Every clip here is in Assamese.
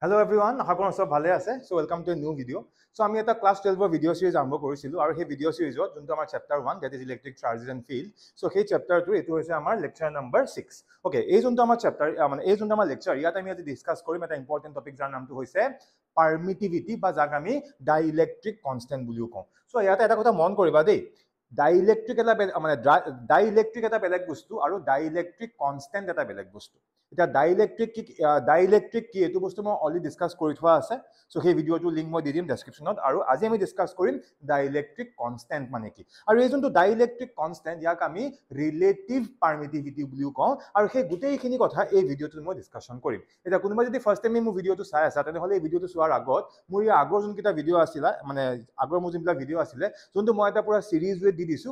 Hello everyone, আশা কৰোঁ সব ভালে আছে। So welcome to a new video. So আমি এটা ক্লাস 12 ৰ ভিডিও সিৰিজ আৰম্ভ কৰিছিলো আৰু সেই ভিডিও সিৰিজত যোনটো আমাৰ chapter 1 that is electric charges and field. So সেই চেপ্টাৰটো এটো হৈছে আমাৰ লেকচাৰ নম্বৰ 6. Okay, এই যোনটো আমাৰ চেপ্টাৰ মানে এই যোনটো আমাৰ লেকচাৰ ইয়াত আমি আজি ডিসকাস কৰিম এটা ইম্পৰ্টেন্ট টপিক যাৰ নামটো হৈছে পাৰমিটিভিটি বা যাক আমি ডাইইলেক্ট্ৰিক কনস্ট্যান্ট বুলিও কওঁ। So ইয়াতে এটা কথা মন কৰিবা দেই, ডাইইলেক্ট্ৰিক এটা মানে ডাইইলেক্ট্ৰিক এটা বেলেগ বস্তু আৰু ডাইইলেক্ট্ৰিক কনস্ট্যান্ট এটা বেলেগ বস্তু। এটা ডাইইলেক্ট্ৰিক কি এটো বস্তু মই অলৰেডি ডিসকাস কৰি থোৱা আছে। সো সেই ভিডিওটো লিংক মই দি দিম ডেসক্ৰিপশনত আৰু আজি আমি ডিসকাস কৰিম ডাইইলেক্ট্ৰিক কনস্ট্যান্ট মানে কি আৰু এই যোনটো ডাইইলেক্ট্ৰিক কনস্ট্যান্ট ইয়াক আমি ৰিলেটিভ পাৰমিটিভিটি বুলিও কওঁ আৰু সেই গোটেইখিনি কথা এই ভিডিওটোত মই ডিসকাশন কৰিম। এটা কোনোবা যদি ফাৰ্স্ট টাইম মোৰ ভিডিওটো চাই আছে তেনেহলে এই ভিডিওটো চোৱাৰ আগত মোৰ এই আগৰ যোনকিটা ভিডিও আছিল মানে আগৰ মোৰ যোনবিলাক ভিডিও আছিল যোনটো মই এটা পুৰা সিৰিজ ওয়ে দি দিছো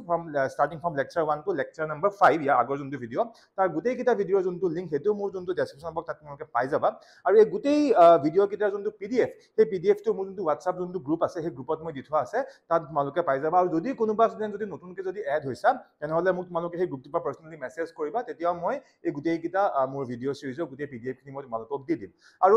starting from lecture 1 to lecture number 5 ইয়াৰ আগৰ যোনটো ভিডিও তাৰ গোটেইকিটা ভিডিওৰ যোনটো লিংক হেতু মোৰ যোনটো ডেসক্ৰিপশন বক্স তাত তোমালোকে পাই যাবা আৰু এই গোটেই ভিডিও কিটাৰ যোনটো পিডিএফ সেই পিডিএফ টো মোৰ যোনটো WhatsApp যোনটো গ্ৰুপ আছে সেই গ্ৰুপত মই দি থোৱা আছে তাত তোমালোকে পাই যাবা আৰু যদি কোনোবা ষ্টুডেন্ট যদি নতুনকৈ যদি এড হৈছা তেনেহলে মোক তোমালোকে সেই গ্ৰুপটোৰ পৰা পাৰ্সোনালি মেসেজ কৰিবা তেতিয়া মই এই গোটেইকিটা মোৰ ভিডিও সিৰিজৰ গোটেই পিডিএফ খিনি মই তোমালোকক দি দিম আৰু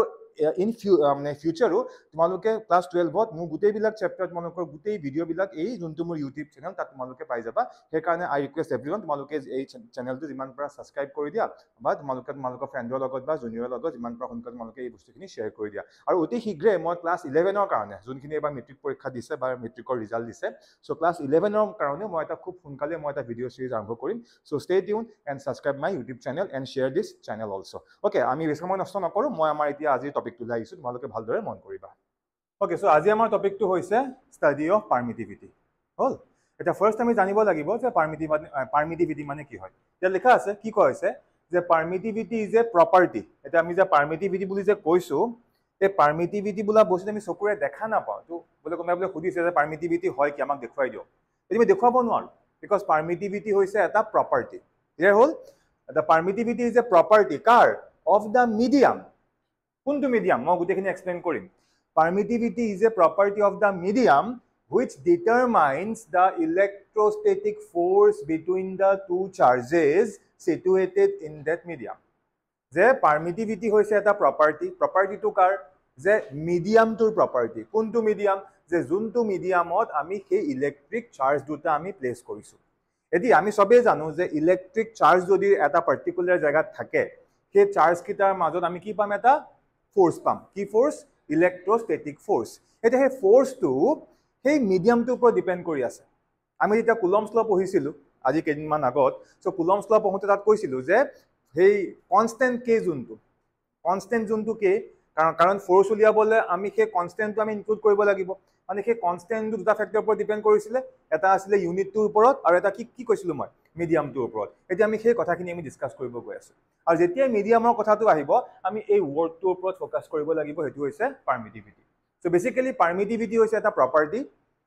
ইন মানে ফিউচাৰো তোমালোকে ক্লাস 12 ত মোৰ গোটেইবিলাক চেপ্টাৰ তোমালোকৰ গোটেই ভিডিও বিলাক এই যোনটো মোৰ ইউটিউব চেনেল তাত তোমালোকে পাই যাবা সেই কাৰণে আই ৰিকুৱেষ্ট এভৰিওয়ান তোমালোকে এই চেনেলটো যিমান পৰা সাবস্ক্ৰাইব কৰি দিয়া বা তোমালোকৰ ফ্ৰেণ্ডৰ লগত বা জুনিয়ৰৰ লগত যিমান পৰা সোনকালে তোমালোকে এই বস্তুখিনি শেয়াৰ কৰি দিয়া আৰু অতি শীঘ্ৰে মই ক্লাস 11 ৰ কাৰণে যোনখিনি এবাৰ মেট্ৰিক পৰীক্ষা দিছে বা মেট্ৰিকৰ ৰিজাল্ট দিছে সো ক্লাস 11 ৰ কাৰণে মই এটা খুব সোনকালে মই এটা ভিডিও সিৰিজ আৰম্ভ কৰিম so stay tune and subscribe my YouTube channel and share this channel also okay আমি বেছি সময় নষ্ট নকৰো মই আমাৰ এতিয়া আজি টপিকটো লৈ আহিছো তোমালোকে ভালদৰে মন কৰিবা ওকে সো আজি আমাৰ টপিকটো হৈছে ষ্টাডি অফ পাৰমিটিভিটি হল এটা ফাৰ্স্ট আমি জানিব লাগিব যে পাৰমিটিভিটি মানে কি হয় এতিয়া লেখা আছে কি কয় আছে যে পাৰমিটিভিটি ইজ এ প্ৰপাৰ্টি এটা আমি যে পাৰমিটিভিটি বুলি যে কৈছো এই পাৰমিটিভিটি বোলা বস্তু আমি চকুৰে দেখা নাপাওঁ তো বলে কোনোবাই বলে সুধিছে যে পাৰমিটিভিটি হয় কি আমাক দেখুৱাই দিও এতি মই দেখুৱাব নোৱাৰো বিকজ পাৰমিটিভিটি হৈছে এটা প্ৰপাৰ্টি ক্লিয়াৰ হল এটা পাৰমিটিভিটি ইজ এ প্ৰপাৰ্টি কাৰ অফ দা মিডিয়াম কোনটো মিডিয়াম মই গোটেইখিনি এক্সপ্লেইন কৰিম permittivity is a property of the medium which determines the electrostatic force between the two charges situated in that medium যে permittivity হৈছে এটা property to কাৰ যে medium toৰ property কোনটো medium যে যোনটো mediumত আমি সেই electric charge দুটা আমি place কৰিছো এতি আমি সবে জানো যে electric charge যদি এটা particular জায়গাত থাকে সেই charge কিটাৰ মাজত আমি কি পাম এটা force পাম কি force electrostatic force এটা হে force to সেই medium to উপৰ ডিপেন্ড কৰি আছে আমি এটা কুলম্বস ল পঢ়িছিলো আজি কেইদিনমান আগত সো কুলম্বস ল পঢ়োতে তাত কৈছিলো যে সেই কনস্ট্যান্ট কে যোনটো কে কাৰণ ফোৰ্স উলিয়াবলে আমি সেই কনস্ট্যান্টটো আমি ইনক্লুড কৰিব লাগিব মানে সেই কনস্ট্যান্টটো দুটা ফ্যাক্টৰৰ ওপৰত ডিপেন্ড কৰিছিলে এটা আছিল ইউনিটটোৰ ওপৰত আৰু এটা কি কৈছিলো মই মিডিয়ামটোৰ ওপৰত এতিয়া আমি সেই কথাখিনি আমি ডিসকাস কৰিব গৈ আছো আৰু যেতিয়া মিডিয়ামৰ কথাটো আহিব আমি এই ওয়াৰ্ডটোৰ ওপৰত ফোকাস কৰিব লাগিব হেতু হৈছে পাৰমিটিভিটি সো বেসিক্যালি পাৰমিটিভিটি হৈছে এটা প্ৰপাৰ্টি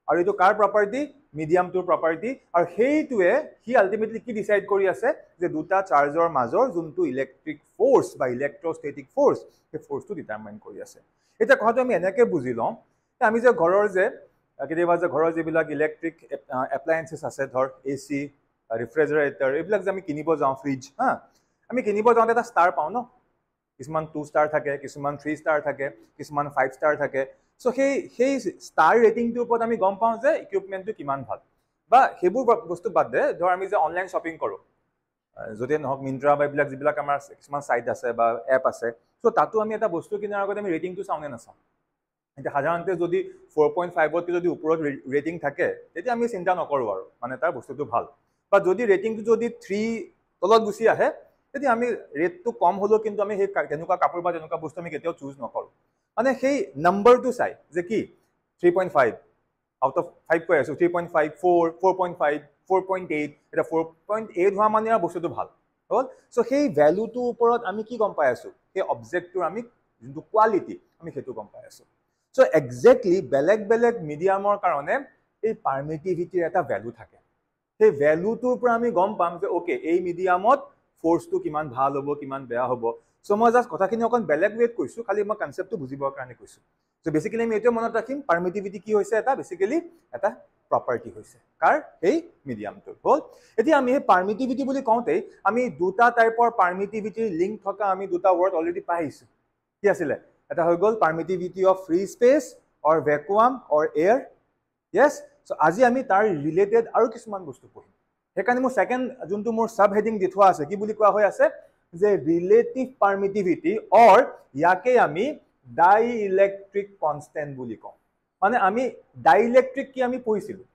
আৰু এটো কাৰ প্ৰপাৰ্টি মিডিয়ামটোৰ প্ৰপাৰ্টি আৰু হেইটোৱে হি আলটিমেটলি কি ডিসাইড কৰি আছে যে দুটা চাৰ্জৰ মাজৰ যোনটো ইলেক্ট্ৰিক ফোৰ্স বা ইলেক্ট্ৰোষ্টেটিক ফোৰ্স সেই ফোৰ্সটো ডিটাৰমাইন কৰি আছে এটা কথাটো আমি এনেকৈ বুজি লওঁ আমি যে ঘৰৰ যে কেতিয়াবা যে ঘৰৰ যিবিলাক ইলেক্ট্ৰিক এপ্লায়েন্সেস আছে ধৰ এসি ৰেফ্ৰিজাৰেটৰ এইবিলাক যে আমি কিনিব যাওঁ ফ্ৰিজ আমি কিনিব যাওঁতে এটা ষ্টাৰ পাওঁ ন কিছুমান 2 ষ্টাৰ থাকে কিছুমান 3 ষ্টাৰ থাকে কিছুমান 5 ষ্টাৰ থাকে সো সেই ষ্টাৰ ৰেটিংটোৰ ওপৰত আমি গম পাওঁ যে ইকুইপমেন্টটো কিমান ভাল বা হেবোৰ বস্তু বাদ দে ধৰ আমি যে অনলাইন শ্বপিং কৰো যদি নহক মিন্ত্ৰা বা এইবিলাক যিবিলাক আমাৰ কিছুমান সাইট আছে বা এপ আছে সো তাতো আমি এটা বস্তু কিনাৰ আগতে আমি ৰেটিংটো চাওনে নাচাওঁ এটা সাধাৰণতে যদি 4.5 ত যদি ওপৰত ৰেটিং থাকে তেতিয়া আমি চিন্তা নকৰো আৰু মানে তাৰ বস্তুটো ভাল বা যদি ৰেটিংটো যদি 3 তলত গুছি আহে তেতিয়া আমি ৰেটটো কম হলো কিন্তু আমি সেই তেনেকুৱা কাপোৰ বা তেনেকুৱা বস্তু আমি কেতিয়াও চুজ নকৰো মানে সেই নাম্বাৰটো চাই যে কি 3.5 আউট অফ 5 কৈ আছো 3.5 4 4.5 4.8 এটা 4.8 হোৱা মানে বস্তুটো ভাল হল সো সেই ভ্যালুটোৰ ওপৰত আমি কি গম পাই আছো সেই অবজেক্টটোৰ আমি যোনটো কোৱালিটি আমি হেতু গম পাই আছো সো এক্স্যাক্টলি বেলেগ মিডিয়ামৰ কাৰণে এই পাৰমিটিভিটিৰ এটা ভ্যালু থাকে সেই ভ্যালুটোৰ পৰা আমি গম পাম যে ওকে এই মিডিয়ামত ফোর্সটো কিমান ভাল হ'ব কিমান বেয়া হ'ব সো মই জাস্ট কথাখিনি অকন বেলেগ ৱেট কৈছো খালি মই কনসেপ্টটো বুজিবৰ কাৰণে কৈছো সো বেসিক্যালি আমি এটো মনত ৰাখিম পাৰমিটিভিটি কি হৈছে এটা বেসিক্যালি এটা প্ৰপাৰ্টি হৈছে কাৰ এই মিডিয়ামটো হল এতিয়া আমি এই পাৰমিটিভিটি বুলি কওঁতে আমি দুটা টাইপৰ পাৰমিটিভিটিৰ লিংক থকা আমি দুটা ওয়াৰ্ড অলৰেডি পাইছো কি আছিল এটা হৈ গ'ল permittivity of free space or vacuum or air yes so' আজি আমি তাৰ ৰিলেটেড আৰু কিছুমান বস্তু পঢ়িম সেইকাৰণে মোৰ ছেকেণ্ড যোনটো মোৰ চাব হেডিং দি থোৱা আছে কি বুলি কোৱা হৈ আছে যে ৰিলেটিভ পাৰ্মিটিভিটি অৰ ইয়াকে আমি ডাইইলেক্ট্ৰিক কনষ্টেণ্ট বুলি কওঁ মানে আমি ডাইইলেক্ট্ৰিক কি আমি পঢ়িছিলোঁ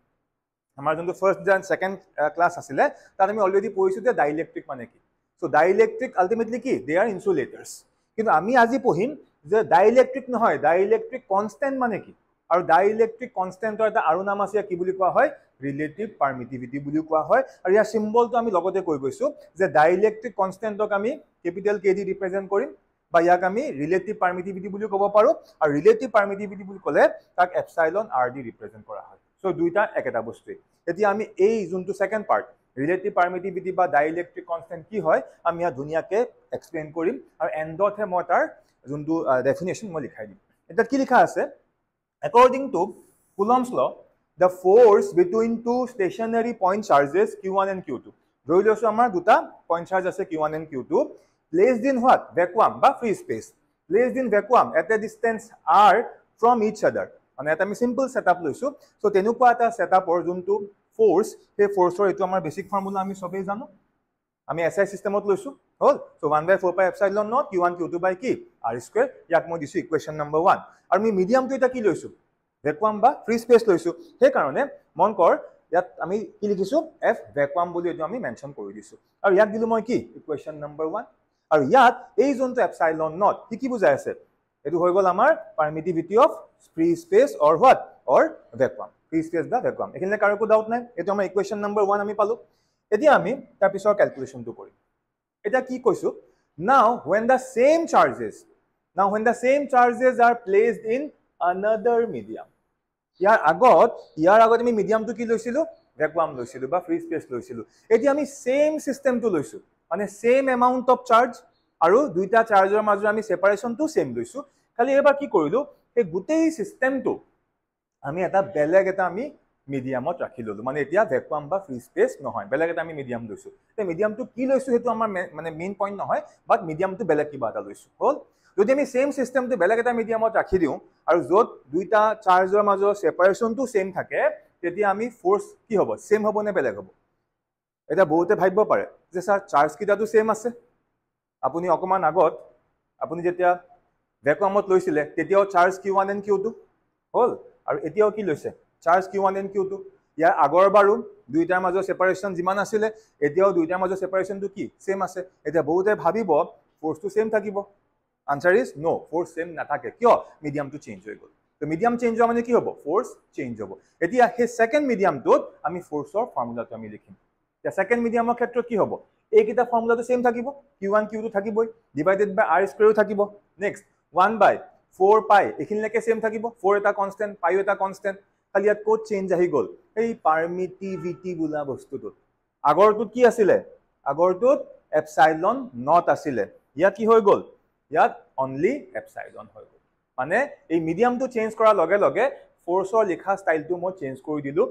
আমাৰ যোনটো ফাৰ্ষ্ট এণ্ড ছেকেণ্ড ক্লাছ আছিলে তাত আমি অলৰেডি পঢ়িছোঁ যে ডাইইলেক্ট্ৰিক মানে কি চ' ডাইইলেক্ট্ৰিক আল্টিমেটলি কি দে আৰ ইনচুলেটাৰ্ছ কিন্তু আমি আজি পঢ়িম যে ডাইইলেক্ট্ৰিক নহয় ডাইইলেক্ট্ৰিক কনষ্টেণ্ট মানে কি আৰু ডাইইলেক্ট্ৰিক কনষ্টেণ্টৰ এটা আৰু নাম আছে কি বুলি কোৱা হয় ৰিলেটিভ পাৰ্মিটিভিটি বুলি কোৱা হয় আৰু ইয়াৰ চিম্বলটো আমি লগতে কৈ গৈছোঁ যে ডাইইলেক্ট্ৰিক কনষ্টেণ্টক আমি কেপিটেল কে দি ৰিপ্ৰেজেণ্ট কৰিম বা ইয়াক আমি ৰিলেটিভ পাৰ্মিটিভিটি বুলি ক'ব পাৰোঁ আৰু ৰিলেটিভ পাৰ্মিটিভিটি বুলি ক'লে তাক এপচাইলন আৰ দি ৰিপ্ৰেজেণ্ট কৰা হয় চ' দুইটা একেটা বস্তুৱেই এতিয়া আমি এই যোনটো ছেকেণ্ড পাৰ্ট ৰিলেটিভ পাৰ্মিটিভিটি বা ডাইইলেক্ট্ৰিক কনষ্টেণ্ট কি হয় আমি ইয়াত ধুনীয়াকৈ এক্সপ্লেইন কৰিম আৰু এণ্ডতহে মই তাৰ যোনটো ডেফিনেশ্যন মই লিখাই দিম এতিয়া কি লিখা আছে according to Coulomb's law the force between two stationary point charges q1 and q2 ধৰি লৈছো আমাৰ দুটা point charge আছে q1 and q2 placed in what vacuum বা free space placed in vacuum at a distance r from each other মানে এটা আমি সিম্পল সেটআপ লৈছো সো তেনেকুৱা এটা সেটআপৰ যোনটো ফোৰ্স সেই ফোৰ্সৰ এটো আমাৰ বেসিক ফৰ্মুলা আমি সবেই জানো আমি এসআই সিস্টেমত লৈছো হল so 1/4 pi epsilon not q1 q2 বাই কি r² ইয়াক মই দিছো ইকুৱেশ্যন নম্বৰ 1 আৰু আমি মিডিয়ামটো এটা কি লৈছো ভ্যাকুয়াম বা ফ্ৰী স্পেচ লৈছো সেই কাৰণে মন কৰ ইয়াত আমি কি লিখিছো f ভ্যাকুয়াম বুলি এটো আমি মেনশন কৰি দিছো আৰু ইয়াক দিলো মই কি ইকুৱেশ্যন নম্বৰ 1 আৰু ইয়াত এই যোনটো এপসাইলন নট কি বুজাই আছে এটো হৈ গল আমাৰ permittivity of free space or what or vacuum free space বা ভ্যাকুয়াম এখানে কাৰো ডাউট নাই এটো আমাৰ ইকুৱেশ্যন নম্বৰ 1 আমি পালো এতিয়া আমি তাৰ পিছৰ ক্যালকুলেশনটো কৰিম এটা কি কৈছো now when the same charges are placed in another medium ইয়াৰ আগত আমি মিডিয়ামটো কি লৈছিলো ভ্যাকুয়াম লৈছিলো বা ফ্ৰী স্পেচ লৈছিলো এতিয়া আমি সেম সিস্টেমটো লৈছো মানে সেম এমাউন্ট অফ চাৰ্জ আৰু দুইটা চাৰ্জৰ মাজৰ আমি সেপাৰেশনটো সেম লৈছো খালি এবাৰ কি কৰিলো এই গোটেই সিস্টেমটো আমি এটা বেলেগ এটা আমি মিডিয়ামত ৰাখি ললো মানে এতিয়া ভ্যাকুয়াম বা ফ্ৰী স্পেচ নহয় বেলেগ এটা আমি মিডিয়াম লৈছো এই মিডিয়ামটো কি লৈছো হেতু আমাৰ মানে মেইন পইণ্ট নহয় বাট মিডিয়ামটো বেলেগ কিবা এটা লৈছো হল যদি আমি সেম সিস্টেমটো বেলেগ এটা মিডিয়ামত ৰাখি দিও আৰু যত দুইটা চাৰ্জৰ মাজৰ সেপাৰেশনটো সেম থাকে তেতিয়া আমি ফোর্স কি হ'ব সেম হ'ব নে বেলেগ হ'ব এটা বহুতে ভাবিব পাৰে যে স্যাৰ চাৰ্জ কিটাটো সেম আছে আপুনি অকমান আগত আপুনি যেতিয়া ভ্যাকুয়ামত লৈছিলে তেতিয়াও চাৰ্জ q1 and q2 হল আৰু এতিয়াও কি লৈছে চাৰ্জ q1 and q2 ইয়াৰ আগৰ বাৰো দুইটাৰ মাজৰ সেপাৰেশন যিমান আছিল এতিয়াও দুইটাৰ মাজৰ সেপাৰেশনটো কি সেম আছে এতিয়া বহুতে ভাবিব ফোৰ্সটো সেম থাকিব answer is no force same নাথাকে কিয় মিডিয়ামটো চেঞ্জ হৈ গল তো মিডিয়াম চেঞ্জ হোৱা মানে কি হ'ব ফোৰ্স চেঞ্জ হ'ব এতিয়া সেই সেকেন্ড মিডিয়ামটোত আমি ফোৰ্সৰ ফৰ্মুলাটো আমি লিখিম এতিয়া সেকেন্ড মিডিয়ামৰ ক্ষেত্ৰত কি হ'ব এইকিটা ফৰ্মুলাটো সেম থাকিব q1 q2 থাকিবই ডিভাইডেড বাই r² থাকিব নেক্সট 1/4 পাই এখিনলৈকে সেম থাকিব 4 এটা কনস্ট্যান্ট পাই এটা কনস্ট্যান্ট খালি ইয়াত কোড চেঞ্জ আহি গল এই পাৰ্মিটিভিটি বোলা বস্তুটো আগৰটোত কি আছিল আগৰটোত এপসাইলন নট আছিল ইয়াত কি হৈ গল ইয়াত অনলি এপসাইলন হৈ গল মানে এই মিডিয়ামটো চেঞ্জ কৰাৰ লগে লগে ফোৰ্সৰ লিখা ষ্টাইলটো মই চেঞ্জ কৰি দিলো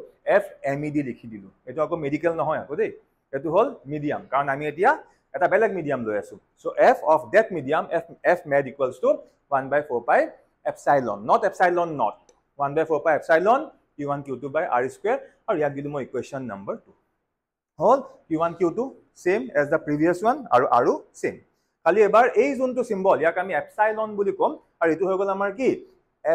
FMED লিখি দিলো এটো আকৌ মেডিকেল নহয় আকৌ দেই এটো হল মিডিয়াম কাৰণ আমি এতিয়া এটা বেলেগ মিডিয়াম লৈ আছো so f of that medium f med equals to 1/4 pi epsilon not epsilon not 1/4 pi epsilon q1 q2 by r² আৰু ইয়াক দিলো মই equation number 2 hall q1 q2 same as the previous one আৰু same খালি এবাৰ এই যোনটো সিম্বল ইয়াক আমি এপসাইলন বুলি কম আৰু এটো হৈ গল আমাৰ কি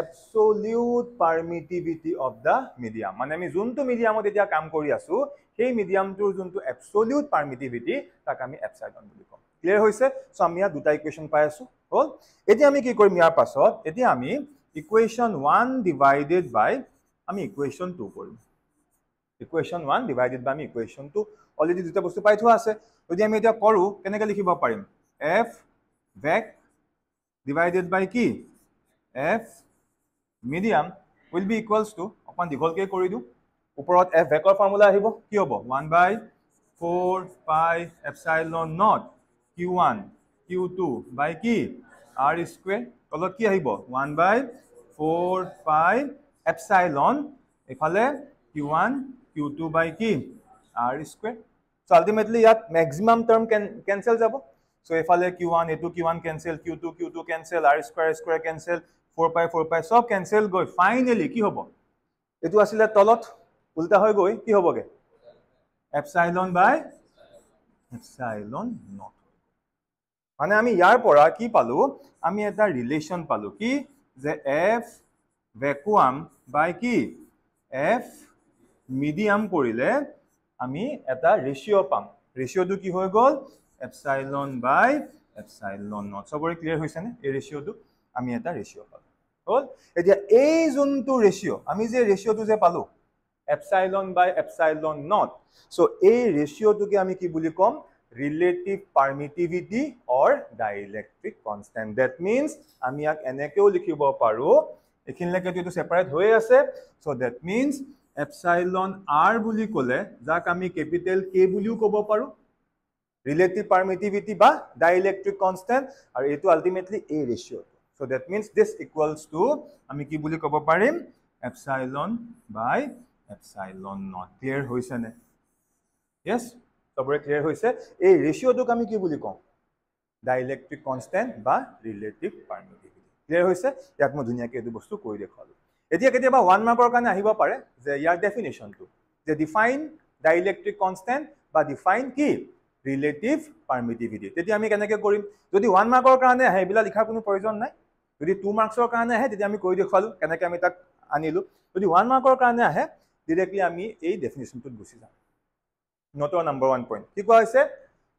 absolute permittivity of the medium মানে আমি যোনটো মিডিয়ামত এতিয়া কাম কৰি আছো সেই মিডিয়ামটোৰ যোনটো absolute permittivity তাক আমি এপসাইলন বুলি কম ক্লিয়াৰ হৈছে সো আমি দুটা ইকুৱেশ্যন পাই আছো হল এতিয়া আমি কি কৰিম ইয়াৰ পাছত এতিয়া আমি ইকুৱেশ্যন 1 ডিভাইডেড বাই আমি ইকুৱেশ্যন 2 কৰিম ইকুৱেশ্যন 1 ডিভাইডেড বাই আমি ইকুৱেশ্যন 2 অলৰেডি দুটা বস্তু পাই থোৱা আছে যদি আমি এতিয়া কৰো কেনেকৈ লিখিব পাৰিম f vac divided by কি f medium will be equals to অকমান দীঘলকৈ কৰি দিও ওপৰত f ভেক্টৰ ফৰ্মুলা আহিব কি হ'ব 1/4 pi epsilon naught q1 q2 by কি r² তলত কি আহিব 1/4 pi epsilon এফালে q1 q2 by কি r² so ultimately ইয়াত maximum term cancel যাব So এফালে q1 এটো q1 cancel q2 cancel r square cancel 4 pi সব cancel গৈ ফাইনালি কি হ'ব এটো আছিল তলত উল্টা হৈ গৈ কি হ'বগে epsilon by epsilon naught মানে আমি ইয়াৰ পৰা কি পালো আমি এটা ৰিলেশন পালো কি যে f vacuum by কি f medium কৰিলে আমি এটা ৰেশিও পাম ৰেশিওটো কি হৈ গল epsilon by epsilon naught সবৰে ক্লিয়াৰ হৈছে নে এই ৰেশিওটো আমি এটা ৰেশিও পালো হল এতিয়া এই যোনটো ৰেশিও আমি যে ৰেশিওটো যে পালো epsilon by epsilon naught so এই ৰেশিওটোকে আমি কি বুলি কম relative permittivity or dielectric constant that means আমি ইয়াক এনেকেও লিখিব পাৰো এখিনলৈকে এটো সেপাৰেট হৈ আছে so that means epsilon r বুলি ক'লে যাক আমি ক্যাপিটেল k বুলিও ক'ব পাৰো relative permittivity বা dielectric constant আৰু এটো ultimately a ratio so that means this equals to আমি কি বুলি ক'ব পাৰিম epsilon by epsilon naught clear হৈছে নে yes সবৰে ক্লিয়াৰ হৈছে এই ৰেশিওটোক আমি কি বুলি কম dielectric constant বা relative permittivity ক্লিয়াৰ হৈছে ইয়াক মই ধুনিয়াকৈ এটো বস্তু কৈ দেখালো এতিয়া কেতিয়াবা 1 মাৰ্কৰ কাৰণে আহিব পাৰে যে ইয়াৰ ডেফিনিশনটো যে ডিফাইন dielectric constant বা ডিফাইন কি relative permittivity তেতিয়া আমি কেনেকৈ কৰিম যদি 1 মাৰ্কৰ কাৰণে আহে বিলা লিখাৰ কোনো প্ৰয়োজন নাই যদি 2 মাৰ্কছৰ কাৰণে আহে তেতিয়া আমি কৈ দেখালো কেনেকৈ আমি তাক আনিলো যদি 1 মাৰ্কৰ কাৰণে আহে ডাইৰেক্টলি আমি এই ডেফিনিশনটোত গুছি যাম Note number 1 point. Ki koha hoise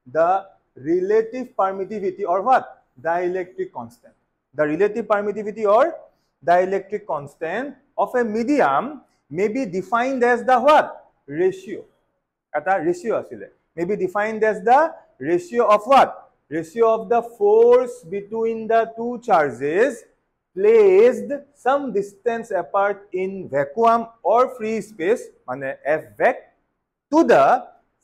the relative permittivity or what dielectric constant. The relative permittivity or dielectric constant of a medium may be defined as the what ratio. Eta ratio asile may be defined as the ratio of what ratio of the force between the two charges placed some distance apart in vacuum or free space mane f vac to the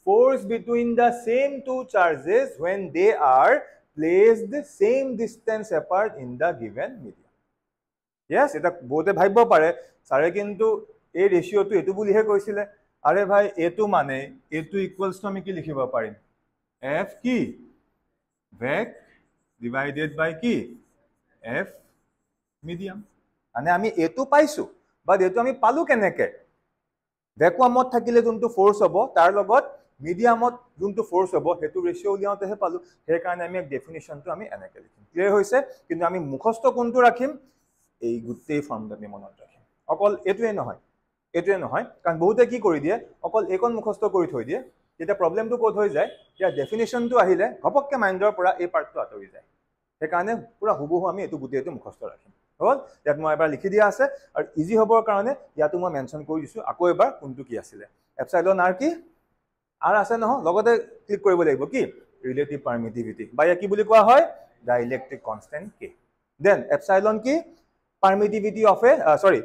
force between the same two charges when they are placed the same distance apart in the given medium. Yes, এটা বহুতে ভাবিব পাৰে সাৰে কিন্তু এই ৰেশিওটো এটো বুলিহে কৈছিলে আৰে ভাই এটো মানে এটো ইকুয়ালস টু আমি কি লিখিব পাৰিম f কি vac divided by কি f medium মানে আমি এটো পাইছো বাট এটো আমি পালো কেনেকে ভ্যাকুয়ামত থাকিলে যোনটো ফোর্স হ'ব তাৰ লগত মিডিয়ামত যোনটো ফোৰ্স হ'ব হেতু ৰেশিও উলিয়াওতেহে পালো সেই কাৰণে আমি ডেফিনিশনটো আমি এনেকে লিখিম ক্লিয়াৰ হৈছে কিন্তু আমি মুখস্থ কোনটো ৰাখিম এই গুটেই ফৰ্মটো আমি মনত ৰাখিম অকল এটোৱে নহয় কাৰণ বহুতে কি কৰি দিয়ে অকল একন মুখস্থ কৰি থৈ দিয়ে এটা প্ৰবলেমটো কোড হৈ যায় ইয়াৰ ডেফিনিশনটো আহিলে ঘপককে মাইন্ডৰ পৰা এই পাৰ্টটো আঁতৰি যায় সেই কাৰণে পুৰা হুবহু আমি এটো গুটেইটো মুখস্থ ৰাখিম হল ইয়াত মই এবাৰ লিখি দিয়া আছে আৰু ইজি হ'বৰ কাৰণে ইয়াতো মই মেনশন কৰি দিছো আকৌ এবাৰ কোনটো কি আছিল এপসাইলন r কি আৰ আছে নহ লগতে ক্লিক কৰিব লাগিব কি ৰিলেটিভ পাৰমিটিভিটি বা কি বুলি কোৱা হয় dielectric constant k then epsilon কি permittivity of a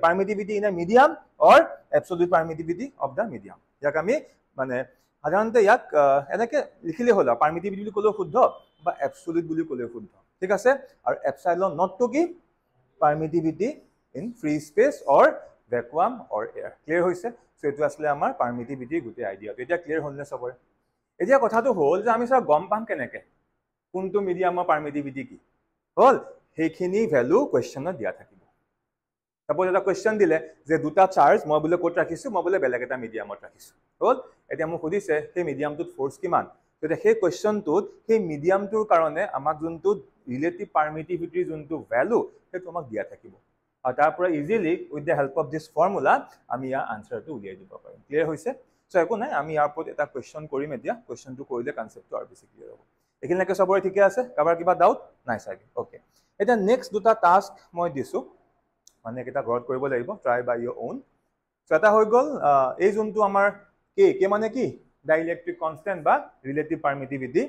permittivity in a medium or absolute permittivity of the medium ইয়াক আমি মানে সাধাৰণতে ইয়াক এনেকে লিখিলে হল পাৰমিটিভিটি বুলি ক'লেও শুদ্ধ বা অ্যাবসলিউট বুলি ক'লেও শুদ্ধ ঠিক আছে আৰু এপসাইলন নট টু কি permittivity in free space or vacuum or air clear হৈছে সো এটো আসলে আমাৰ পাৰমিটিভিটি গুটে আইডিয়া এটা ক্লিয়াৰ হ'ল নে সবৰে এতিয়া কথাটো হ'ল যে আমি সব গম পাম কেনেকে কোনটো মিডিয়ামৰ পাৰমিটিভিটি কি হ'ল সেইখিনি ভ্যালু কোৱেশ্চনত দিয়া থাকিব সাপোজ এটা কোৱেশ্চন দিলে যে দুটা চাৰ্জ মই বলে কোট ৰাখিছো মই বলে বেলেগ এটা মিডিয়ামত ৰাখিছো হ'ল এতিয়া মোক সুধিছে সেই মিডিয়ামটোত ফোৰ্স কিমান তেতিয়া সেই কোৱেশ্চনটোত সেই মিডিয়ামটোৰ কাৰণে আমাক যোনটো ৰিলেটিভ পাৰমিটিভিটিৰ যোনটো ভ্যালু সেইটো আমাক দিয়া থাকিব আৰু তাৰ পৰা easily with the help of this formula আমি ইয়াৰ আনসাৰটো উলিয়াই দিব পাৰিম ক্লিয়াৰ হৈছে সো একো নাই আমি ইয়াৰ ওপৰত এটা কোৱেশ্চন কৰিম এতিয়া কোৱেশ্চনটো কৰিলে কনসেপ্টটো আৰু বেছি ক্লিয়াৰ হ'ব এখিনলৈকে সবৰে ঠিকে আছে কাবাৰ কিবা ডাউট নাই চাগে ওকে এটা নেক্সট দুটা টাস্ক মই দিছো মানে এটা ঘৰত কৰিব লাগিব try by your own so এটা হৈ গল এই যোনটো আমাৰ কে মানে কি ডাইলেক্ট্ৰিক কনস্ট্যান্ট বা ৰিলেটিভ পাৰমিটিভিটি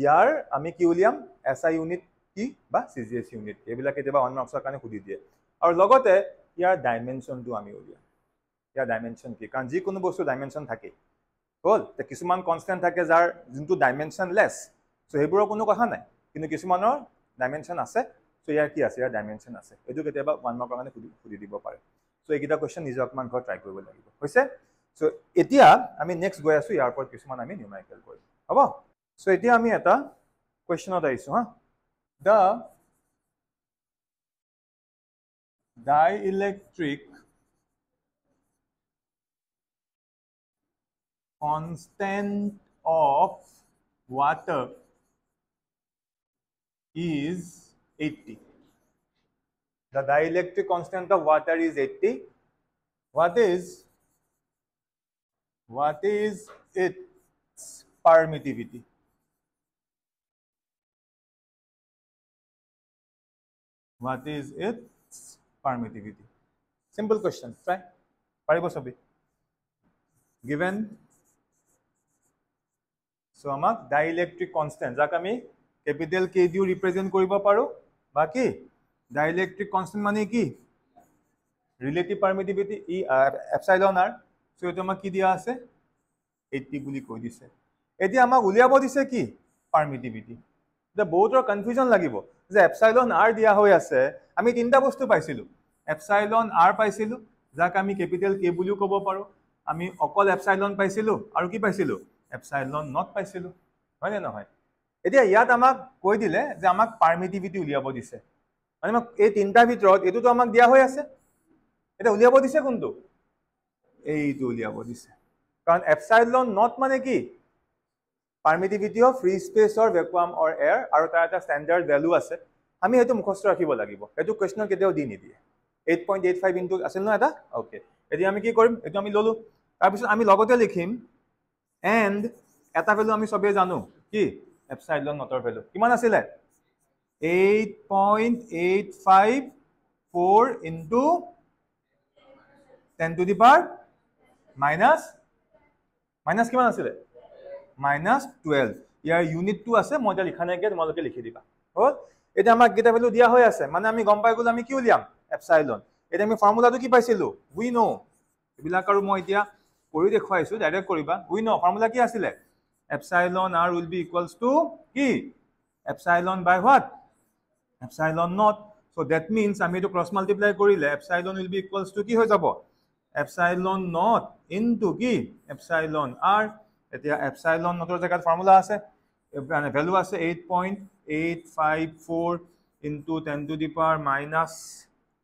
ইয়াৰ আমি কি উলিয়াম এসআই ইউনিট কি বা সিজিএস ইউনিট এইবিলাক কেতিয়াবা 1 মাৰ্কছৰ কাৰণে সুধি দিয়ে আৰু লগতে ইয়াৰ ডাইমেনশনটো আমি উলিয়াম ইয়াৰ ডাইমেনশন কি কাৰণ যি কোনো বস্তু ডাইমেনশন থাকে হল তে কিছুমান কনস্ট্যান্ট থাকে যাৰ যোনটো ডাইমেনশন লেস সো হেবোৰৰ কোনো কথা নাই কিন্তু কিছুমানৰ ডাইমেনশন আছে সো ইয়াৰ কি আছে ইয়াৰ ডাইমেনশন আছে এটো কেতিয়াবা 1 মাৰ্কৰ কাৰণে সুধি দিব পাৰে সো এইকিটা কোৱেশ্চন নিজে অকমান ঘৰত ট্ৰাই কৰিব লাগিব হৈছে সো এতিয়া আমি নেক্সট গৈ আছো ইয়াৰ ওপৰত কিছুমান আমি নিউমেৰিকেল কৰিম হ'ব সো এতিয়া আমি এটা কুৱেশ্যনত আহিছোঁ হা the dielectric constant of water is 80. The dielectric constant of water is 80. What is its permittivity? What is its permittivity? Simple question. Try. Paribo sobi. Given. So amak dielectric constant. Jak ami capital K diu represent koribo paro. Baki dielectric constant mane ki? Relative permittivity e epsilon r. So eto amak ki dia ase? 80 বুলি কৈ দিছে এতিয়া আমাক উলিয়াব দিছে কি পারমিটিভিটি দা বহুতৰ কনফিউজন লাগিব যে এপসাইলন r দিয়া হৈ আছে আমি তিনটা বস্তু পাইছিলো এপসাইলন r পাইছিলো যাক আমি ক্যাপিটাল k বুলিও ক'ব পাৰো আমি অকল এপসাইলন পাইছিলো আৰু কি পাইছিলো এপসাইলন নট পাইছিলো হয় নে নহয় এতিয়া ইয়াত আমাক কৈ দিলে যে আমাক পারমিটিভিটি উলিয়াব দিছে মানে আমাক এই তিনটা ভিতৰত এটো তো আমাক দিয়া হৈ আছে এটা উলিয়াব দিছে কোনটো এইটো উলিয়াব দিছে কাৰণ এপসাইলন নট মানে কি permittivity of free space or vacuum or air আৰু তাৰ এটা স্ট্যান্ডাৰ্ড ভ্যালু আছে আমি হেতু মুখস্থ ৰাখিব লাগিব এটো কোৱেশ্চন কেতিয়াও দি নিদিয়ে 8.85 ইনটু আছিল ন এটা ওকে এতিয়া আমি কি কৰিম এটো আমি ললো তাৰ পিছত আমি লগতে লিখিম এন্ড এটা ভ্যালু আমি সবে জানো কি এপসাইলন নটৰ ভ্যালু কিমান আছিল 8.854 into 10 to the power minus কিমান আছিল minus 12 ইয়াৰ ইউনিট টু আছে মই এটা লিখা নাই কে তোমালোকে লিখি দিবা হল এটা আমাক গেটা ভ্যালু দিয়া হৈ আছে মানে আমি গম পাই গলো আমি কি উলিয়াম এপসাইলন এটা আমি ফৰ্মুলাটো কি পাইছিলো উই নো এবিলাক আৰু মই এতিয়া কৰি দেখুৱাইছো ডাইৰেক্ট কৰিবা উই নো ফৰ্মুলা কি আছিল epsilon r will be equals to কি epsilon by what epsilon not so that means আমি এটো ক্ৰস মাল্টিপ্লাই কৰিলে epsilon will be equals to কি হৈ যাব এপসাইলন নট into কি এপসাইলন r এতিয়া এপসাইলন নটৰ জায়গাত ফৰ্মুলা আছে মানে ভ্যালু আছে 8.854 into 10 to the power minus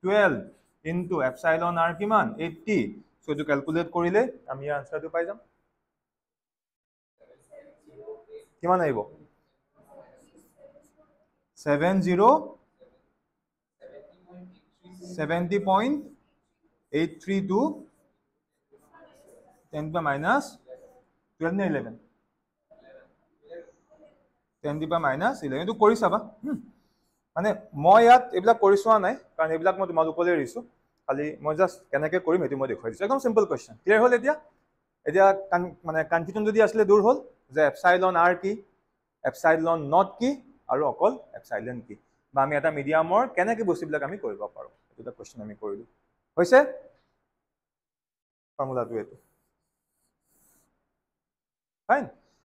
12 into epsilon r কিমান 80 সো এটো ক্যালকুলেট কৰিলে আমি আনসাৰটো পাই যাম কিমান আহিব 70.832 10 to minus 12 নে 11 10 to minus 11 তো কৰি চাবা মানে মই ইয়াত এবিলাক কৰি চোৱা নাই কাৰণ এবিলাক মই তোমালোকলৈ এৰিছো খালি মই জাস্ট কেনেকৈ কৰিম এটো মই দেখুৱাই দিছো একদম সিম্পল কোৱেশ্চন ক্লিয়াৰ হ'ল এতিয়া মানে কনফিউজন যদি আসলে দূৰ হ'ল যে এপসাইলন r কি এপসাইলন নট কি আৰু অকল এপসাইলন কি বা আমি এটা মিডিয়ামৰ কেনেকৈ বস্তুবিলাক আমি কৰিব পাৰো এটা কোৱেশ্চন আমি কৰিলো হৈছে ফৰ্মুলাটো এটো ফাইন